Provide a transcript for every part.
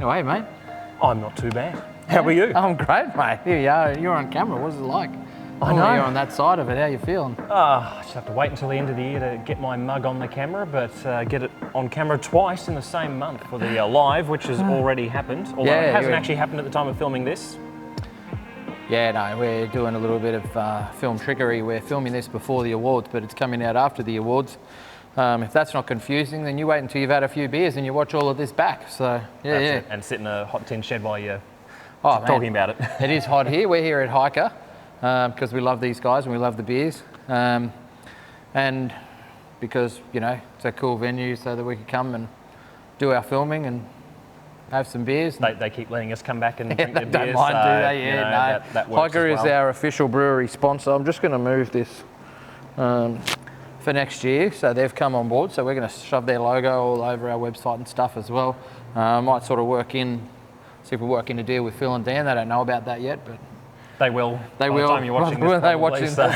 Anyway, mate. I'm not too bad. How are you? I'm great, mate. Here you are. You're on camera. What's it like? I know. You're on that side of it. How you feeling? I just have to wait until the end of the year to get my mug on the camera, but get it on camera twice in the same month for the live, which has already happened. Although it hasn't actually happened at the time of filming this. Yeah, no, we're doing a little bit of film trickery. We're filming this before the awards, but it's coming out after the awards. If that's not confusing, then you wait until you've had a few beers and you watch all of this back. So, yeah, That's it. And sit in a hot tin shed while you're man, talking about it. It is hot here. We're here at Hiker because we love these guys and we love the beers. And because, you know, it's a cool venue so that we could come and do our filming and have some beers. They keep letting us come back and drink their beers. Don't mind, do they? Yeah, no. That works Hiker as well. is our official brewery sponsor. I'm just going to move this for next year. So they've come on board. So we're going to shove their logo all over our website and stuff as well. Might sort of see if we work in a deal with Phil and Dan. They don't know about that yet, but they will. They by will. the time you're watching this, when they probably, watching so.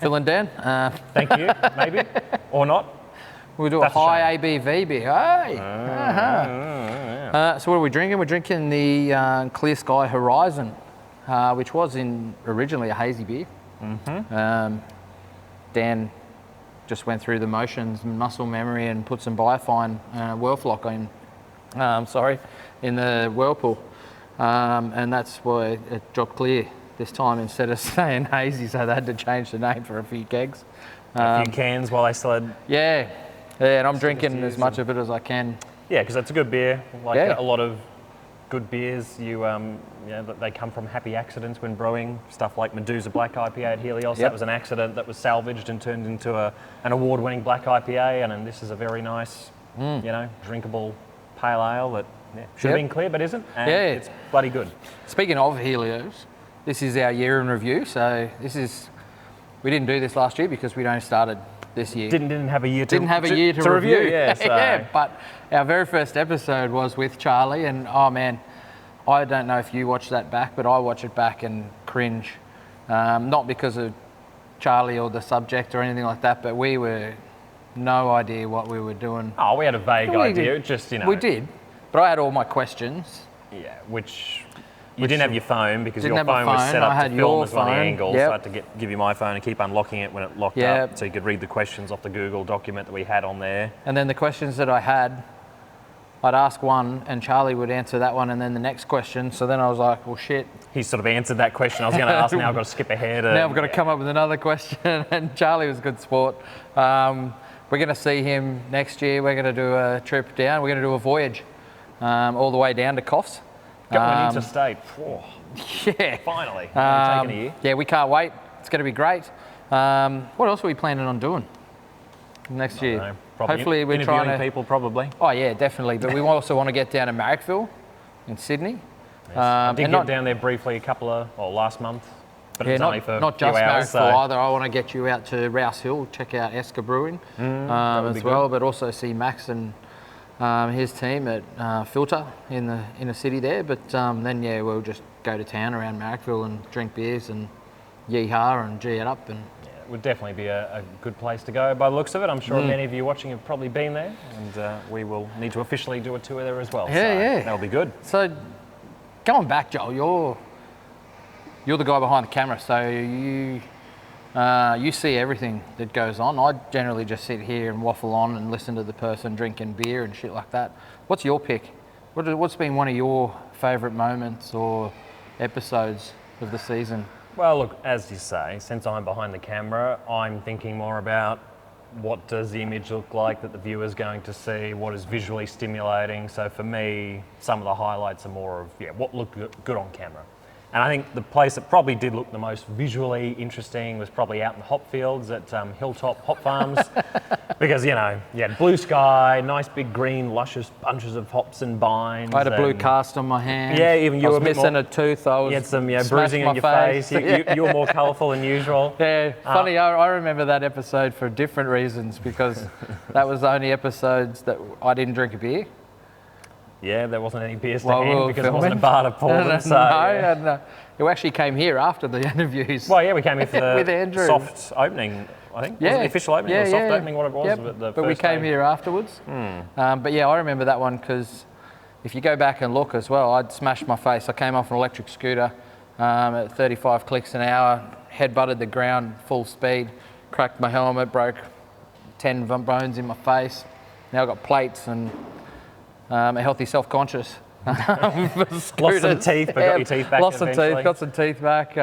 Phil and Dan. Thank you, maybe, or not. We'll do a high ABV beer. Hey. So what are we drinking? We're drinking the Clear Sky Horizon, which was originally a hazy beer. Mm-hmm. Dan just went through the motions and muscle memory and put some Biofine Whirlfloc in the whirlpool. And that's why it dropped clear this time instead of saying hazy, so they had to change the name for a few kegs. A few cans while they still had... Yeah, and I'm drinking as much of it as I can. Yeah, because that's a good beer. Like a lot of good beers, they come from happy accidents when brewing. Stuff like Medusa Black IPA at Helios, that was an accident that was salvaged and turned into an award-winning black IPA, and then this is a very nice, drinkable pale ale that should have been clear but isn't, and it's bloody good. Speaking of Helios, this is our year in review, so we didn't do this last year because we'd only started this year. Didn't have a year to review. Yeah, so. Yeah, but our very first episode was with Charlie, and oh man, I don't know if you watch that back, but I watch it back and cringe. Not because of Charlie or the subject or anything like that, but we were no idea what we were doing. Oh, we had a vague idea, just, We did, but I had all my questions. Yeah, which you didn't have your phone because your phone was set I up had to film your as one of the phone. angles. So I had to give you my phone and keep unlocking it when it locked up so you could read the questions off the Google document that we had on there. And then the questions that I had, I'd ask one and Charlie would answer that one and then the next question. So then I was like, well, shit. He sort of answered that question I was going to ask. Now I've got to skip ahead. Now I've got to come up with another question. And Charlie was a good sport. We're going to see him next year. We're going to do a trip down. We're going to do a voyage all the way down to Coffs. Going interstate. Oh, yeah. Finally. Taking a year. Yeah, we can't wait. It's going to be great. What else are we planning on doing next year? Know. Probably hopefully we're trying to... people, probably. Oh, yeah, definitely. But we also want to get down to Marrickville in Sydney. Yes. I did get down there briefly last month. But it's only for not a few just hours, Marrickville either. I want to get you out to Rouse Hill, check out Hiker Brewing as well, but also see Max and his team at Filter in the city there. But then, we'll just go to town around Marrickville and drink beers and yeehaw and gee it up. And it would definitely be a good place to go by the looks of it. I'm sure many of you watching have probably been there, and we will need to officially do a tour there as well. Yeah. That'll be good. So, going back, Joel, you're the guy behind the camera, so you see everything that goes on. I generally just sit here and waffle on and listen to the person drinking beer and shit like that. What's your pick? What's been one of your favourite moments or episodes of the season? Well, look, as you say, since I'm behind the camera, I'm thinking more about what does the image look like that the viewer's going to see, what is visually stimulating. So for me, some of the highlights are more of what looked good on camera. And I think the place that probably did look the most visually interesting was probably out in the hop fields at Hilltop Hop Farms. Because, you had blue sky, nice big green, luscious bunches of hops and vines. I had a blue cast on my hand. Yeah, even you were missing a tooth. You had some bruising on your face. You were more colourful than usual. Yeah, funny, I remember that episode for different reasons because that was the only episodes that I didn't drink a beer. Yeah, there wasn't any beers to hand because it wasn't a bar to pour them. No, you actually came here after the interviews. Well, yeah, we came here for with Andrew. soft opening, I think. Yeah. Was it the official opening or soft opening, what it was? Yep. But we came here afterwards. But yeah, I remember that one because if you go back and look as well, I'd smashed my face. I came off an electric scooter at 35 clicks an hour, head-butted the ground full speed, cracked my helmet, broke 10 bones in my face. Now I've got plates and a healthy self-conscious. Lost some teeth, but got your teeth back. Lost some teeth, got some teeth back.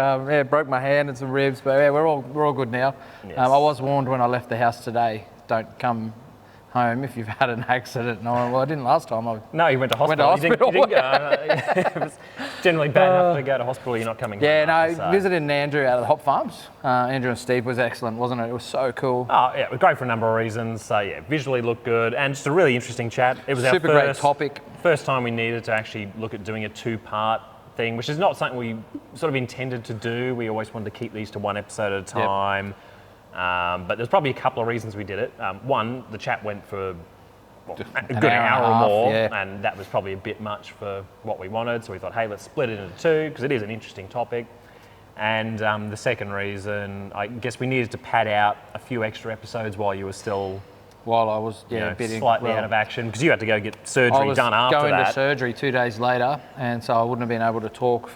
Broke my hand and some ribs, but yeah, we're all good now. Yes. I was warned when I left the house today, don't come home if you've had an accident. And I went, well, I didn't last time. No, you went to hospital. You didn't go. It was generally bad enough to go to hospital. You're not coming home. Yeah, no, visited Andrew out of the hop farms. Andrew and Steve was excellent, wasn't it? It was so cool. Oh, yeah, it was great for a number of reasons. So, yeah, visually looked good and just a really interesting chat. It was super great topic. First time we needed to actually look at doing a 2-part thing, which is not something we sort of intended to do. We always wanted to keep these to 1 episode at a time. Yep. But there's probably a couple of reasons we did it. One, the chat went for a good hour or more, and that was probably a bit much for what we wanted. So we thought, hey, let's split it into 2 because it is an interesting topic. And the second reason, I guess we needed to pad out a few extra episodes while you were still, while I was slightly out of action, because you had to go get surgery done after that. I was going to surgery 2 days later, and so I wouldn't have been able to talk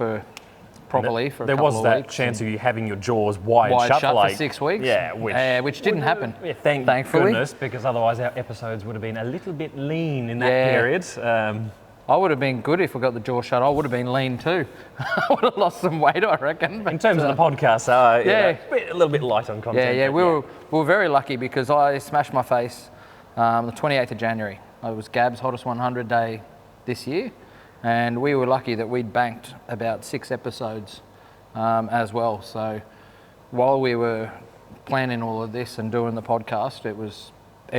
properly for a couple of weeks. There was that chance of you having your jaws wide shut for 6 weeks. Yeah, which didn't happen. Yeah, thankfully. Goodness, because otherwise our episodes would have been a little bit lean in that period. I would have been good if I got the jaw shut. I would have been lean too. I would have lost some weight, I reckon. But, in terms of the podcast, a little bit light on content. Yeah, we were very lucky because I smashed my face the 28th of January. It was Gab's hottest 100 day this year. And we were lucky that we'd banked about 6 episodes as well. So while we were planning all of this and doing the podcast, it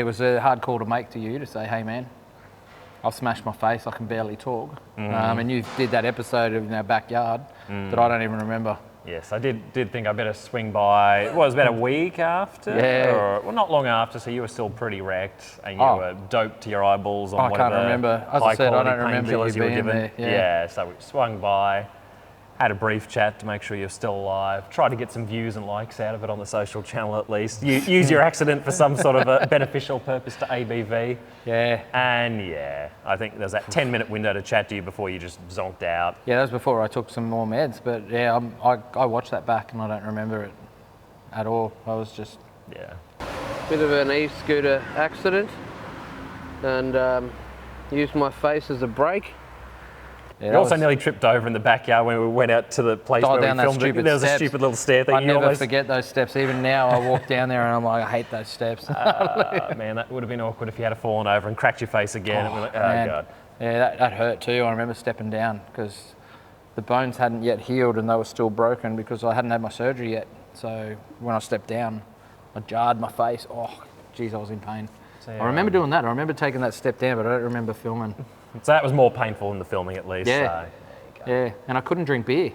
was a hard call to make to you to say, hey man, I've smashed my face, I can barely talk. And you did that episode in our backyard that I don't even remember. Yes, I did think I better swing by. It was about a week after? Well, not long after, so you were still pretty wrecked and you were doped to your eyeballs on whatever. I can't remember. As I said, I don't remember you being there. Yeah, so we swung by, had a brief chat to make sure you're still alive, tried to get some views and likes out of it on the social channel at least. Use your accident for some sort of a beneficial purpose to ABV. Yeah. And I think there's that 10-minute window to chat to you before you just zonked out. Yeah, that was before I took some more meds, but I watched that back and I don't remember it at all. I was just... Yeah. Bit of an e-scooter accident and used my face as a brake. Yeah, you also nearly tripped over in the backyard when we went out to the place where we filmed it. There was a stupid little stair thing. I never forget those steps. Even now, I walk down there and I'm like, I hate those steps. Man, that would have been awkward if you had fallen over and cracked your face again. And we're like, God. Yeah, that hurt too. I remember stepping down because the bones hadn't yet healed and they were still broken because I hadn't had my surgery yet. So when I stepped down, I jarred my face. Oh, geez, I was in pain. So, I remember doing that. I remember taking that step down, but I don't remember filming. So that was more painful than the filming, at least. Yeah, so. And I couldn't drink beer.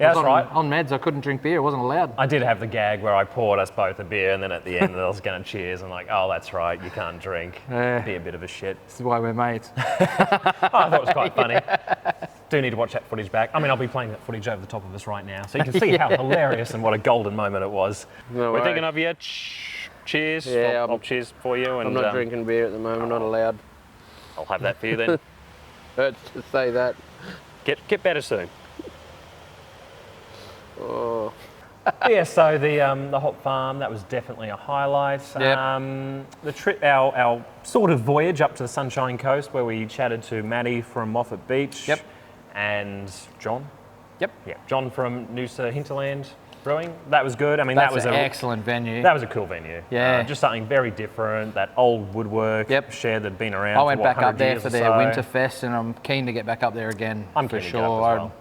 Yeah, that's right. On meds, I couldn't drink beer. It wasn't allowed. I did have the gag where I poured us both a beer, and then at the end I was going to cheers, and like, oh, that's right, you can't drink. Be a bit of a shit. This is why we're mates. I thought it was quite funny. Do need to watch that footage back. I mean, I'll be playing that footage over the top of us right now, so you can see how hilarious and what a golden moment it was. No We're thinking of you. Cheers. Yeah, I'll cheers for you. And, I'm not drinking beer at the moment. Not allowed. I'll have that for you then. Hurts to say that. Get better soon. Oh. Yeah, so the hop farm, that was definitely a highlight. Yep. The trip, our sort of voyage up to the Sunshine Coast, where we chatted to Maddie from Moffat Beach. Yep. And John. Yep. Yeah, John from Noosa Hinterland Brewing. That was good. I mean, that was an excellent venue. That was a cool venue. Yeah. Just something very different. That old woodwork shed that'd been around. I went back up there for their winter fest, and I'm keen to get back up there again. I'm for keen sure. To get up as well.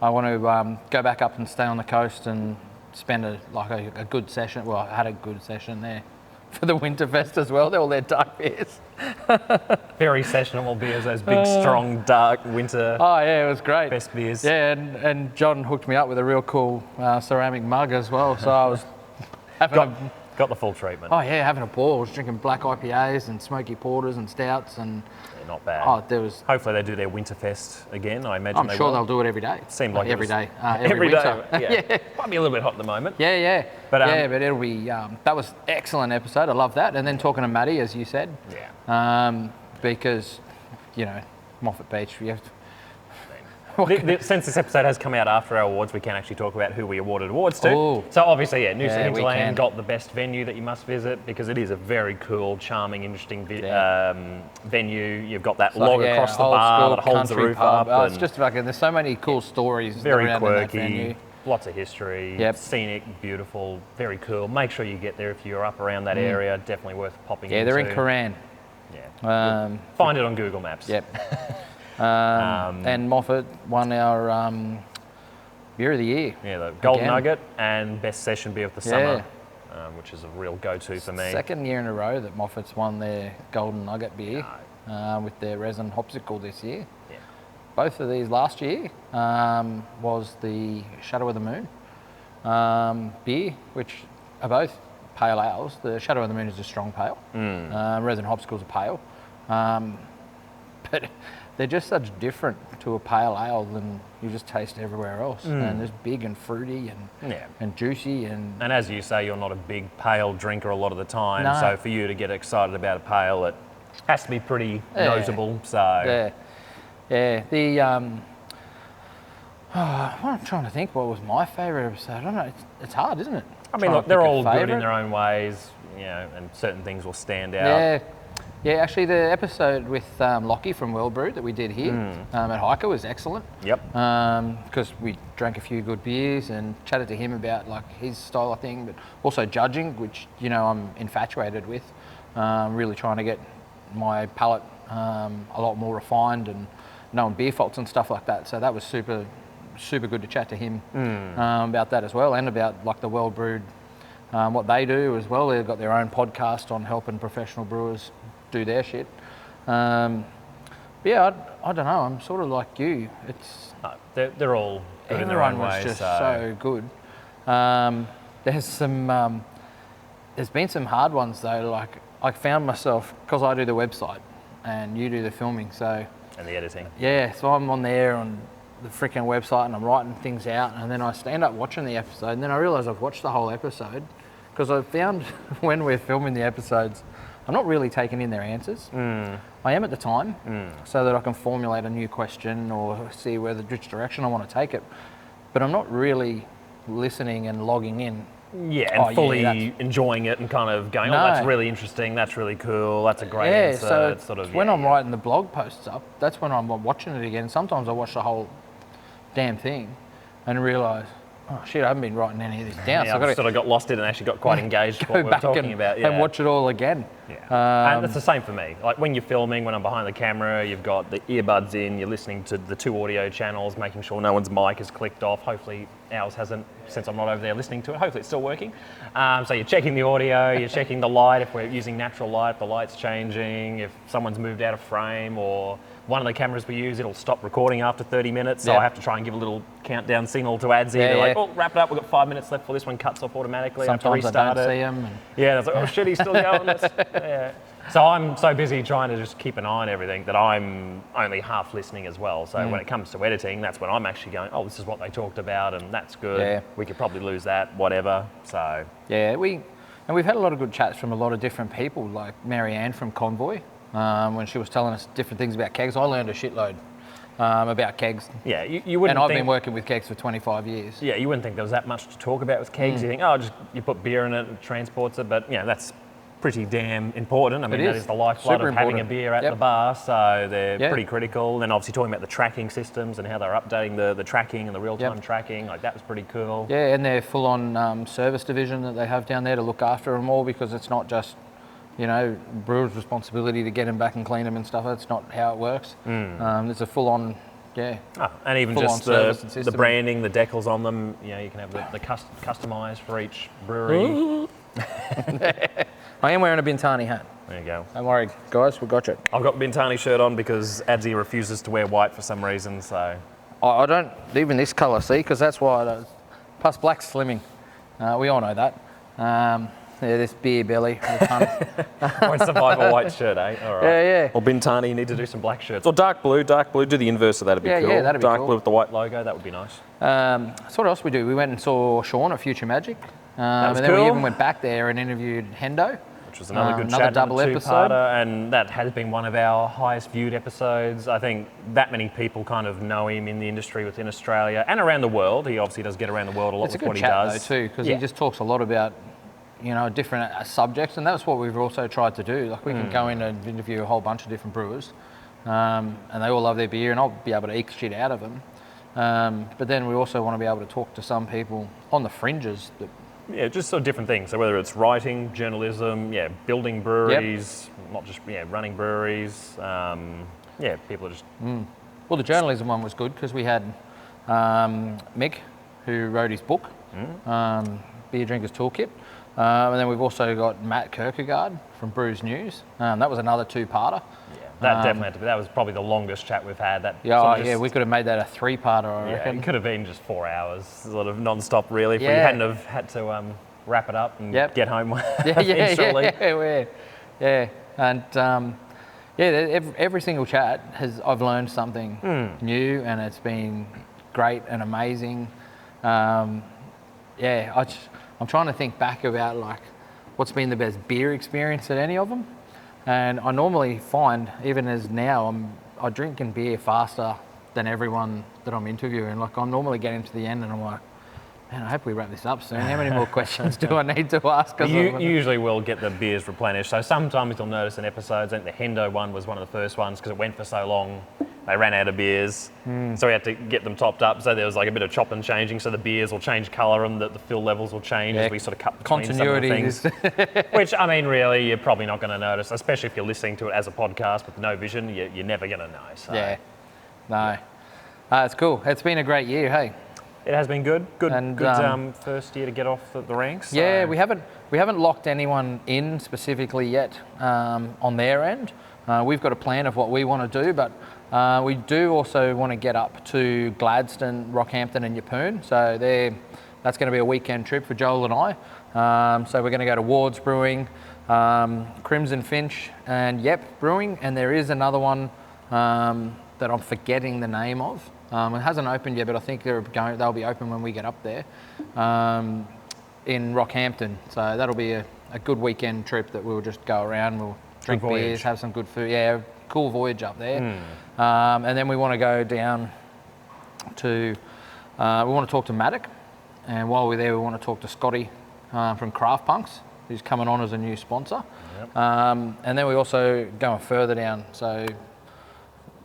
I want to go back up and stay on the coast and spend a good session. Well, I had a good session there for the Winterfest as well. They're all their dark beers. Very sessionable beers, those big, strong, dark winter. Oh yeah, it was great. Best beers. Yeah, and John hooked me up with a real cool ceramic mug as well. So I was got the full treatment. Oh yeah, having a ball. I was drinking black IPAs and smoky porters and stouts and. Not bad. Oh, there was. Hopefully they do their Winterfest again. I imagine I'm sure they'll do it every day. Seemed like every day. Every winter. day. Yeah. Might be a little bit hot at the moment. Yeah. But but it'll be. That was excellent episode. I love that. And then talking to Maddie, as you said. Yeah. Because, Moffat Beach. You have to, Since this episode has come out after our awards, we can actually talk about who we awarded awards to. Ooh. So obviously, New Yeah, Settings we Lane can. got the best venue that you must visit because it is a very cool, charming, interesting venue. You've got that log across the old bar school that holds the country roof pub. up. It's and just fucking. There's so many cool stories. very around in that quirky, venue. lots of history, Yep. scenic, beautiful, very cool. Make sure you get there if you're up around that area. Definitely worth popping into. Yeah, they're in Koran. Yeah. Find it on Google Maps. Yep. And Moffat won our Beer of the Year. Yeah, the Golden Again. Nugget and Best Session Beer of the Summer, which is a real go-to for me. Second year in a row that Moffat's won their Golden Nugget beer with their resin hopsicle this year. Yeah. Both of these last year was the Shadow of the Moon beer, which are both pale ales. The Shadow of the Moon is a strong pale. Resin hopsicle's a pale. But they're just such different to a pale ale than you just taste everywhere else. And it's big and fruity and juicy. And as you say, you're not a big pale drinker a lot of the time. No. So for you to get excited about a pale, it has to be pretty notable. So yeah. The I'm trying to think what was my favourite episode. I don't know. It's hard, isn't it? I mean, Trying look, to they're pick a all good in favourite. their own ways, and certain things will stand out. Yeah, actually the episode with Lockie from Well Brew that we did here at Hiker was excellent. Yep. Because we drank a few good beers and chatted to him about like his style of thing, but also judging, which I'm infatuated with. Really trying to get my palate a lot more refined and knowing beer faults and stuff like that. So that was super good to chat to him about that as well, and about like the Well Brewed, what they do as well. They've got their own podcast on helping professional brewers do their shit. I don't know. I'm sort of like you. It's They're all good in their own everyone was ways. just so good. There's been some hard ones though. Like I found myself, because I do the website and you do the filming, so And the editing. yeah. So I'm on there on the freaking website and I'm writing things out, and then I stand up watching the episode, and then I realise I've watched the whole episode, because I've found when we're filming the episodes, I'm not really taking in their answers. I am at the time, so that I can formulate a new question or see which direction I want to take it. But I'm not really listening and logging in. Yeah, and fully enjoying it and kind of going, No. oh, that's really interesting, that's really cool, that's a great answer. So it's sort of, when I'm writing the blog posts up, that's when I'm watching it again. Sometimes I watch the whole damn thing and realise, oh shit, I haven't been writing any of this down. Yeah, so I've got I've sort of got lost in and actually got quite engaged with go what we're back talking about. Yeah. and watch it all again. Yeah. And it's the same for me. Like when you're filming, when I'm behind the camera, you've got the earbuds in, you're listening to the two audio channels, making sure no one's mic is clicked off. Hopefully ours hasn't, since I'm not over there listening to it. Hopefully it's still working. So you're checking the audio, you're checking the light, if we're using natural light, if the light's changing, if someone's moved out of frame, or one of the cameras we use, it'll stop recording after 30 minutes. So Yep. I have to try and give a little countdown signal to Adsy. Yeah, They're like, yeah. oh, wrap it up, we've got 5 minutes left for this one, cuts off automatically. Sometimes I I have to restart don't it. see them. Yeah, and I was like, oh shit, he's still going. Yeah. So I'm so busy trying to just keep an eye on everything that I'm only half listening as well. So when it comes to editing, that's when I'm actually going, oh, this is what they talked about and that's good. Yeah. We could probably lose that, whatever. So Yeah, we've had a lot of good chats from a lot of different people, like Marianne from Konvoy, when she was telling us different things about kegs. I learned a shitload about kegs. yeah, you wouldn't And I've think, been working with kegs for 25 years. yeah, you wouldn't think there was that much to talk about with kegs. You think, oh, just you put beer in it and it transports it, but that's pretty damn important. I mean, that is. is the lifeblood Super of having a important. beer at Yep. the bar, so they're Yeah. pretty critical. And obviously talking about the tracking systems and how they're updating the tracking and the real-time Yep. tracking, like that was pretty cool. Yeah, and their full-on service division that they have down there to look after them all, because it's not just, brewer's responsibility to get them back and clean them and stuff. That's not how it works. It's a full-on, Oh, and even full-on just service and the system. branding, the decals on them, you can have the customised for each brewery. I am wearing a Bintani hat. There you go. Don't worry, guys, we got you. I've got Bintani shirt on because Adsy refuses to wear white for some reason, so... I don't, even this colour, see, because that's why I don't. Plus black's slimming. We all know that. This beer belly. Won't survive a white shirt, eh? All right. Yeah. Or Bintani, you need to do some black shirts. Or dark blue, do the inverse of that, that'd be cool. Yeah, that'd be dark cool. blue with the white logo, that would be nice. So what else we do? We went and saw Sean at Future Magic. was and then we cool. even went back there and interviewed Hendo. which was another good Another chat, double another episode. two-parter, and that has been one of our highest viewed episodes. I think that many people kind of know him in the industry within Australia and around the world. He obviously does get around the world a lot It's a with good what he chat does. though too, because Yeah. he just talks a lot about, you know, different subjects, and that's what we've also tried to do. Like we can go in and interview a whole bunch of different brewers, and they all love their beer, and I'll be able to eke shit out of them. But then we also want to be able to talk to some people on the fringes that. Yeah, just sort of different things. So whether it's writing, journalism, building breweries, not just running breweries. People are just. Well, the journalism one was good because we had Mick, who wrote his book, Beer Drinkers Toolkit. And then we've also got Matt Kierkegaard from Brews News. That was another two-parter. Yeah, that definitely had to be. That was probably the longest chat we've had. That We could have made that a three-parter, I Yeah, reckon. it could have been just 4 hours, sort of non-stop really, if we Yeah. hadn't have had to wrap it up and get home eventually. And every single chat I've learned something new, and it's been great and amazing. I'm trying to think back about like what's been the best beer experience at any of them, and I normally find, even as now, I drink and beer faster than everyone that I'm interviewing. Like I'm normally getting to the end and I'm like, man, I hope we wrap this up soon. How many more questions do I need to ask? You usually will get the beers replenished. So sometimes you'll notice in episodes, I think the Hendo one was one of the first ones because it went for so long. They ran out of beers, so we had to get them topped up. So there was like a bit of chop and changing. So the beers will change colour and the fill levels will change as we sort of cut between some of the things. Which, I mean, really, you're probably not going to notice, especially if you're listening to it as a podcast with no vision. You're never going to know. So. Yeah, no, it's cool. It's been a great year, hey. It has been good. Good And, first year to get off the ranks. Yeah, so. we haven't locked anyone in specifically yet on their end. We've got a plan of what we want to do, but we do also want to get up to Gladstone, Rockhampton and Yeppoon. So that's going to be a weekend trip for Joel and I. So we're going to go to Ward's Brewing, Crimson Finch and Brewing. And there is another one that I'm forgetting the name of. It hasn't opened yet, but I think they'll be open when we get up there in Rockhampton. So that'll be a good weekend trip that we'll just go around. We'll drink beers, have some good food. Yeah, cool voyage up there. And then we want to go down to, we want to talk to Maddock. And while we're there, we want to talk to Scotty from Craft Punks, who's coming on as a new sponsor. Yep. And then we also going further down. So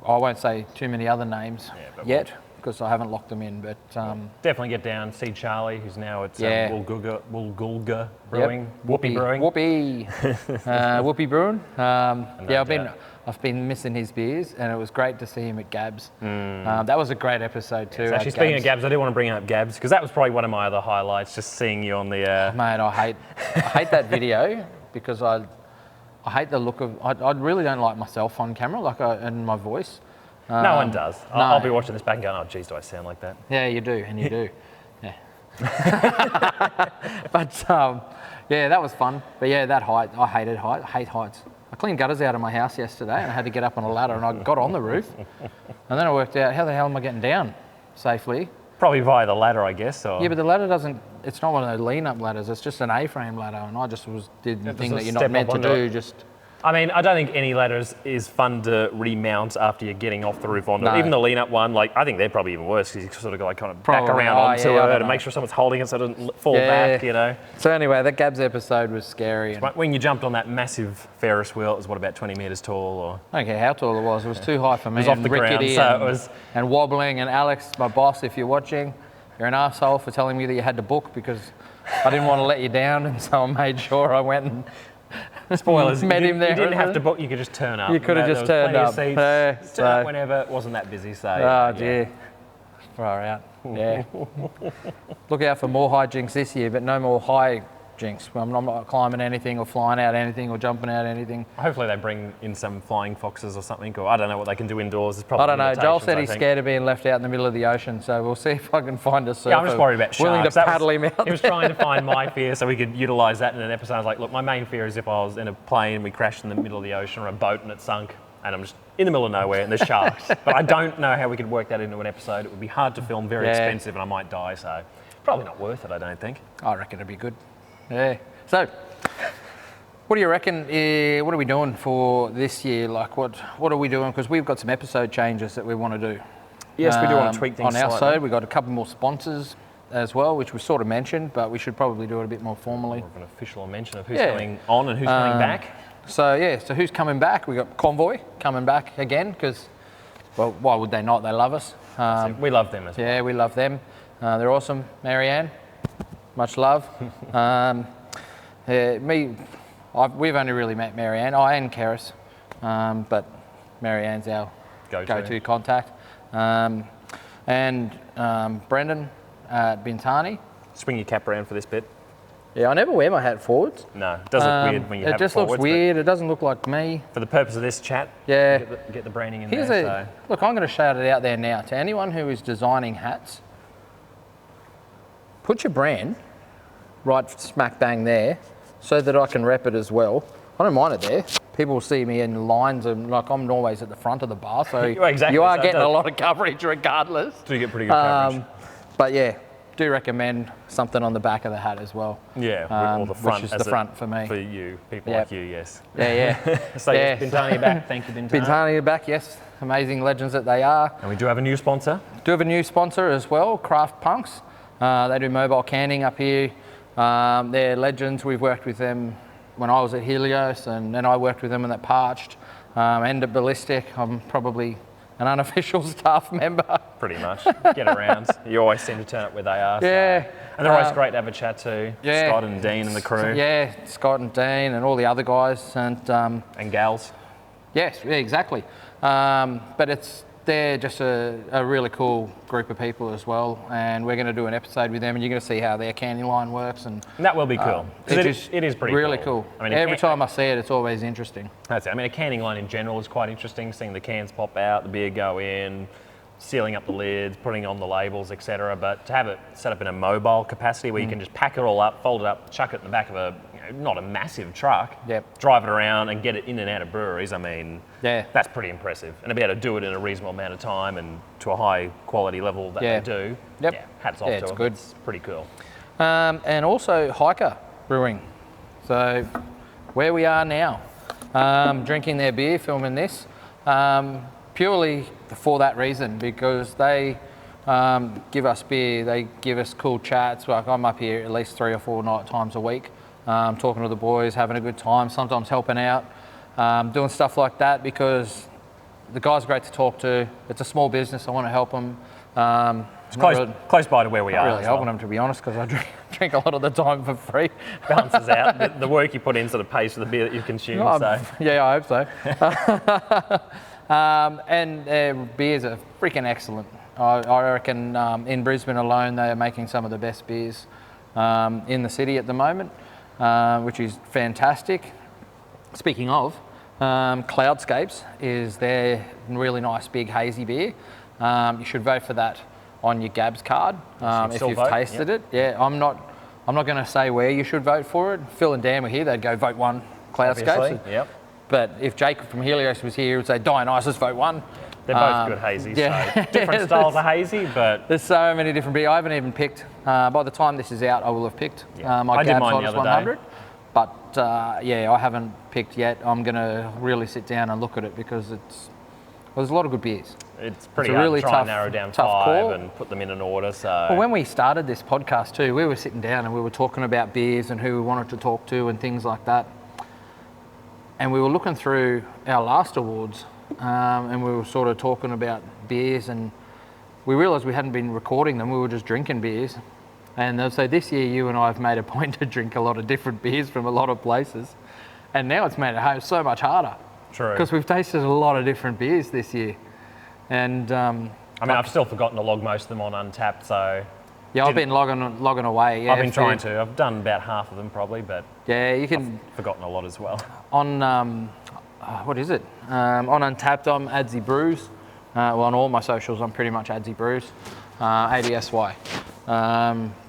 I won't say too many other names yet because I haven't locked them in. But definitely get down, see Charlie, who's now at Woolgoolga Brewing, Whoopie Brewing. Whoopie Brewing. I've been missing his beers, and it was great to see him at Gabs. That was a great episode too. Actually, speaking of Gabs, I do want to bring up Gabs because that was probably one of my other highlights. Just seeing you on the. Mate, I hate that video because I hate the look of. I really don't like myself on camera, and my voice. No one does. I'll be watching this back and going, "Oh, geez, do I sound like that?" Yeah, you do, and you do. Yeah. But that was fun. But yeah, that height, I hated height. I hate heights. I cleaned gutters out of my house yesterday, and I had to get up on a ladder, and I got on the roof, and then I worked out how the hell am I getting down safely? Probably via the ladder, I guess. Or... Yeah, but the ladder doesn't. It's not one of those lean-up ladders. It's just an A-frame ladder, and I just did the thing that you're not meant to do. I mean, I don't think any ladders is fun to remount after you're getting off the roof onto it. Even the lean-up one, like I think they're probably even worse because you sort of go like kind of back around onto it and make sure someone's holding it so it doesn't fall back, you know. So anyway, that Gabs episode was scary. When you jumped on that massive Ferris wheel, it was about 20 metres tall, or I don't care how tall it was. It was too high for me. It was off the ground, so it was and wobbling. And Alex, my boss, if you're watching, you're an arsehole for telling me that you had to book because I didn't want to let you down, and so I made sure I went and. Spoilers. Met him there. You didn't have to book. You could just turn up. You could have just turned up. Turn up whenever. It wasn't that busy. So. Oh dear. Far out. Yeah. Look out for more hijinks this year, but no more high jinx. I'm not climbing anything or flying out anything or jumping out anything. Hopefully they bring in some flying foxes or something, or I don't know what they can do indoors. It's probably I don't know. Joel said he's scared of being left out in the middle of the ocean, so we'll see if I can find a surfer. Yeah, I'm just worried about sharks. Willing to paddle him out. He was trying to find my fear so we could utilise that in an episode. I was like, look, my main fear is if I was in a plane and we crashed in the middle of the ocean or a boat and it sunk and I'm just in the middle of nowhere and there's sharks. But I don't know how we could work that into an episode. It would be hard to film, very expensive, and I might die, so probably not worth it, I don't think. I reckon it'd be good. Yeah. So, What do you reckon? What are we doing for this year? Like, what are we doing? Because we've got some episode changes that we want to do. Yes, we do want to tweak things on our slightly. side. We've got a couple more sponsors as well, which we sort of mentioned, but we should probably do it a bit more formally. More of an official mention of who's coming on and who's coming back. So who's coming back? We got Konvoy coming back again because, well, why would they not? They love us. We love them as well. Yeah, we love them. They're awesome. Marianne, much love. We've only really met Marianne. And Keris, but Marianne's our go-to contact. And Brendan at Bintani. Swing your cap around for this bit. Yeah, I never wear my hat forwards. No, it does look weird when you have it just forwards. Looks weird. It doesn't look like me. For the purpose of this chat, yeah, get the branding in Look, I'm going to shout it out there now to anyone who is designing hats. Put your brand right smack bang there so that I can rep it as well. I don't mind it there. People see me in lines and like I'm always at the front of the bar, so exactly. You are getting a lot of coverage regardless. Do you get pretty good coverage? But yeah, do recommend something on the back of the hat as well. Yeah, or the front. Which is the front for me. For you, people like you, yes. Yeah. So yes, Bintani back. Thank you, Bintani. Bintani back, yes. Amazing legends that they are. And we do have a new sponsor. Do have a new sponsor as well, Craft Punks. They do mobile canning up here. They're legends. We've worked with them when I was at Helios, and then I worked with them at Parched and at Ballistic. I'm probably an unofficial staff member. Pretty much. Get around. You always seem to turn up where they are. Yeah. So. And they're always great to have a chat to. Yeah. Scott and Dean and the crew. Yeah, Scott and Dean and all the other guys. And gals. Yes, yeah, exactly. But they're just a really cool group of people as well, and we're going to do an episode with them, and you're going to see how their canning line works, and that will be cool. It is pretty really cool. I mean, every time I see it, it's always interesting. That's it. I mean, a canning line in general is quite interesting. Seeing the cans pop out, the beer go in, sealing up the lids, putting on the labels, etc. But to have it set up in a mobile capacity where you can just pack it all up, fold it up, chuck it in the back of not a massive truck, drive it around and get it in and out of breweries, I mean, that's pretty impressive. And to be able to do it in a reasonable amount of time and to a high quality level that they do, hats off to them. It's good. It's pretty cool. And also Hiker Brewing. So where we are now, drinking their beer, filming this, purely for that reason, because they give us beer, they give us cool chats. Like I'm up here at least 3 or 4 times a week. Talking to the boys, having a good time, sometimes helping out, doing stuff like that because the guys are great to talk to. It's a small business, I want to help them. It's close by to where we are. Really helping them, to be honest, because I drink a lot of the time for free. Balances out. The work you put in sort of pays for the beer that you consume. Yeah, I hope so. And their beers are freaking excellent. I reckon in Brisbane alone, they are making some of the best beers in the city at the moment. Which is fantastic. Speaking of, Cloudscapes is their really nice big hazy beer. You should vote for that on your Gabs card if you've tasted it. Yeah, I'm not going to say where you should vote for it. Phil and Dan were here; they'd go vote 1 Cloudscapes. Yep. But if Jacob from Helios was here, he would say Dionysus vote 1. They're both good hazies. So different styles of hazy, but there's so many different beers. I haven't even picked. By the time this is out, I will have picked my Gabs Hottest 100. But I haven't picked yet. I'm going to really sit down and look at it because there's a lot of good beers. It's pretty hard to try and narrow down 5 and put them in an order. So well, when we started this podcast too, we were sitting down and we were talking about beers and who we wanted to talk to and things like that. And we were looking through our last awards and we were sort of talking about beers, and we realised we hadn't been recording them. We were just drinking beers. And so this year, you and I have made a point to drink a lot of different beers from a lot of places. And now it's made it so much harder. True. Because we've tasted a lot of different beers this year. And I've still forgotten to log most of them on Untapped, so... Yeah, I've been logging away. Yeah, I've been trying to. I've done about half of them probably, but... Yeah, you can... I've forgotten a lot as well. On, what is it? On Untapped, I'm Adsy Brews. On all my socials, I'm pretty much Adsy Brews. ADSY.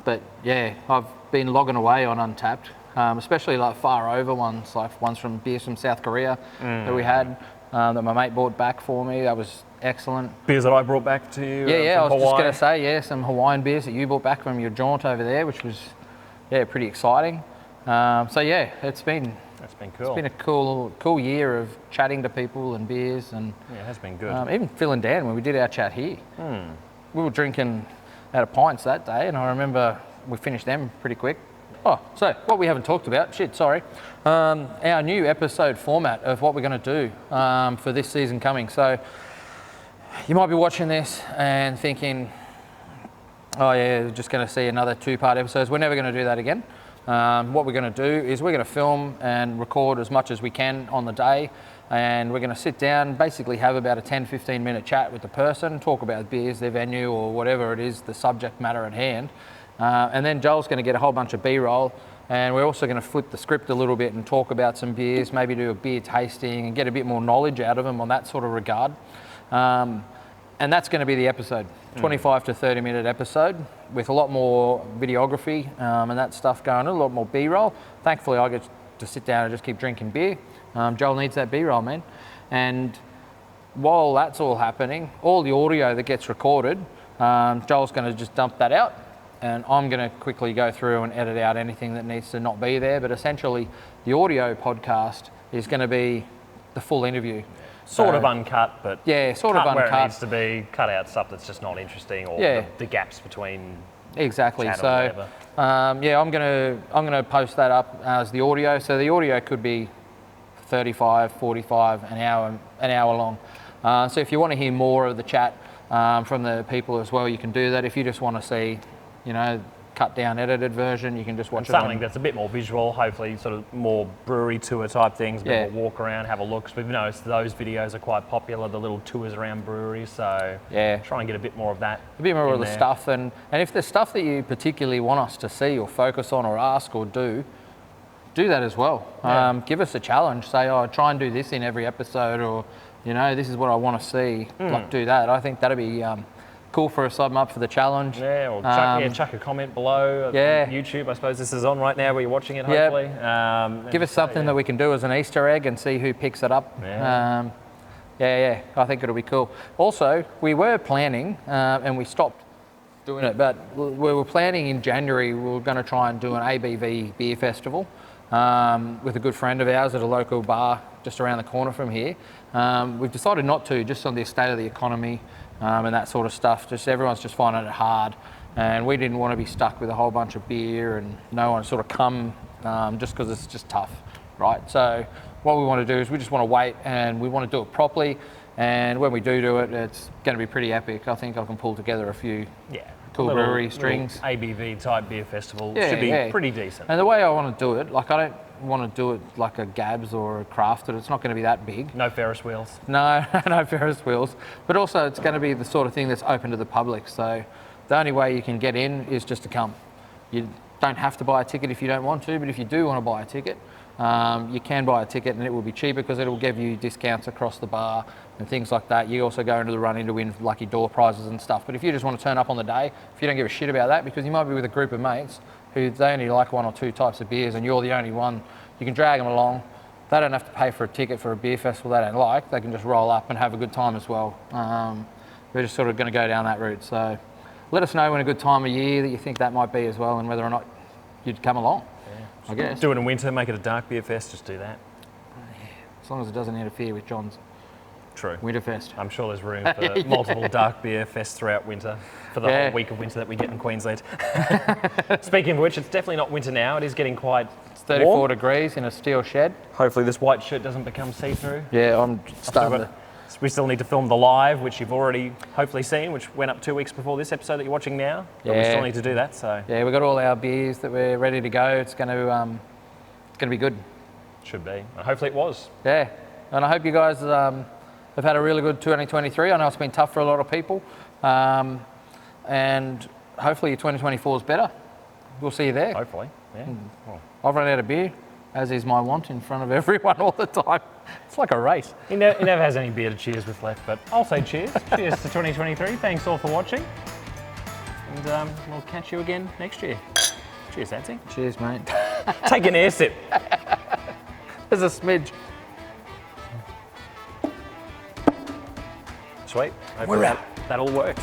But yeah, I've been logging away on Untapped, especially like far over ones, like ones from beers from South Korea that we had that my mate brought back for me. That was excellent. Beers that I brought back to you. I was just going to say, some Hawaiian beers that you brought back from your jaunt over there, which was pretty exciting. It's been That's been cool. It's been a cool year of chatting to people and beers, and Yeah, it has been good. even Phil and Dan when we did our chat here. We were drinking out of pints that day, and I remember we finished them pretty quick. Oh, so what we haven't talked about, our new episode format of what we're going to do for this season coming. So you might be watching this and thinking, oh yeah, we're just going to see another 2-part episodes. We're never going to do that again. What we're going to do is we're going to film and record as much as we can on the day, and we're going to sit down, basically have about a 10-15 minute chat with the person, talk about beers, their venue, or whatever it is, the subject matter at hand. And then Joel's going to get a whole bunch of B-roll, and we're also going to flip the script a little bit and talk about some beers, maybe do a beer tasting and get a bit more knowledge out of them on that sort of regard. And that's going to be the episode, 25 to 30 minute episode with a lot more videography and that stuff going on, a lot more B-roll. Thankfully, I get to sit down and just keep drinking beer. Joel needs that B-roll, man. And while that's all happening, all the audio that gets recorded, Joel's going to just dump that out, and I'm going to quickly go through and edit out anything that needs to not be there. But essentially, the audio podcast is going to be the full interview. Sort of uncut, but yeah, sort of cut where uncut. it needs to be, cut out stuff that's just not interesting, or Yeah. the gaps between Exactly. chat or So whatever. yeah, I'm gonna post that up as the audio. So the audio could be 35, 45, an hour long. So if you want to hear more of the chat from the people as well, you can do that. If you just want to see, cut down edited version, you can just watch it. Something that's a bit more visual, hopefully sort of more brewery tour type things, a bit Yeah. more walk around, have a look. 'Cause we've noticed those videos are quite popular, the little tours around breweries, so Yeah. try and get a bit more of that. A bit more in of the there. stuff, and if there's stuff that you particularly want us to see or focus on or ask or do that as well. Yeah. Give us a challenge. Say, oh, try and do this in every episode, or this is what I want to see. Like, do that. I think that'd be cool for us. I'm up for the challenge. Yeah, or chuck a comment below on Yeah. YouTube. I suppose this is on right now where you're watching it, Yep. hopefully. Give us something that we can do as an Easter egg and see who picks it up. Yeah. Yeah, I think it'll be cool. Also, we were planning, and we stopped doing it, but we were planning in January, we were going to try and do an ABV beer festival with a good friend of ours at a local bar just around the corner from here. We've decided not to, just on the state of the economy and that sort of stuff. Just everyone's just finding it hard, and we didn't want to be stuck with a whole bunch of beer and no one sort of come just because it's just tough, right? So what we want to do is we just want to wait, and we want to do it properly. And when we do it, it's going to be pretty epic. I think I can pull together a few cool brewery strings. ABV type beer festival Yeah, should be yeah. pretty decent. And the way I want to do it, like, I don't want to do it like a Gabs or a Crafted. It's not going to be that big. No Ferris wheels. No, no Ferris wheels. But also, it's going to be the sort of thing that's open to the public. So the only way you can get in is just to come. You don't have to buy a ticket if you don't want to, but if you do want to buy a ticket, you can buy a ticket, and it will be cheaper because it will give you discounts across the bar and things like that. You also go into the run-in to win lucky door prizes and stuff. But if you just want to turn up on the day, if you don't give a shit about that, because you might be with a group of mates who they only like one or two types of beers and you're the only one, you can drag them along. They don't have to pay for a ticket for a beer festival they don't like. They can just roll up and have a good time as well. We're just sort of going to go down that route. So let us know when a good time of year that you think that might be as well, and whether or not you'd come along. I guess. Do it in winter, make it a dark beer fest, just do that. As long as it doesn't interfere with John's True. Winterfest. I'm sure there's room for multiple dark beer fests throughout winter, for the whole week of winter that we get in Queensland. Speaking of which, it's definitely not winter now. It is getting quite 34 warm. degrees in a steel shed. Hopefully this white shirt doesn't become see-through. Yeah, I'm starting to... We still need to film the live, which you've already hopefully seen, which went up 2 weeks before this episode that you're watching now. But we still need to do that, so... Yeah, we've got all our beers that we're ready to go. It's going to be good. Should be. And hopefully it was. Yeah, and I hope you guys have had a really good 2023. I know it's been tough for a lot of people. And hopefully your 2024 is better. We'll see you there. Hopefully, yeah. Well, I've run out of beer, as is my want, in front of everyone all the time. It's like a race. he never has any beer to cheers with left, but I'll say cheers. Cheers to 2023. Thanks all for watching. And we'll catch you again next year. Cheers, Adsy. Cheers, mate. Take an air sip. There's a smidge. Sweet. Hopefully that all worked.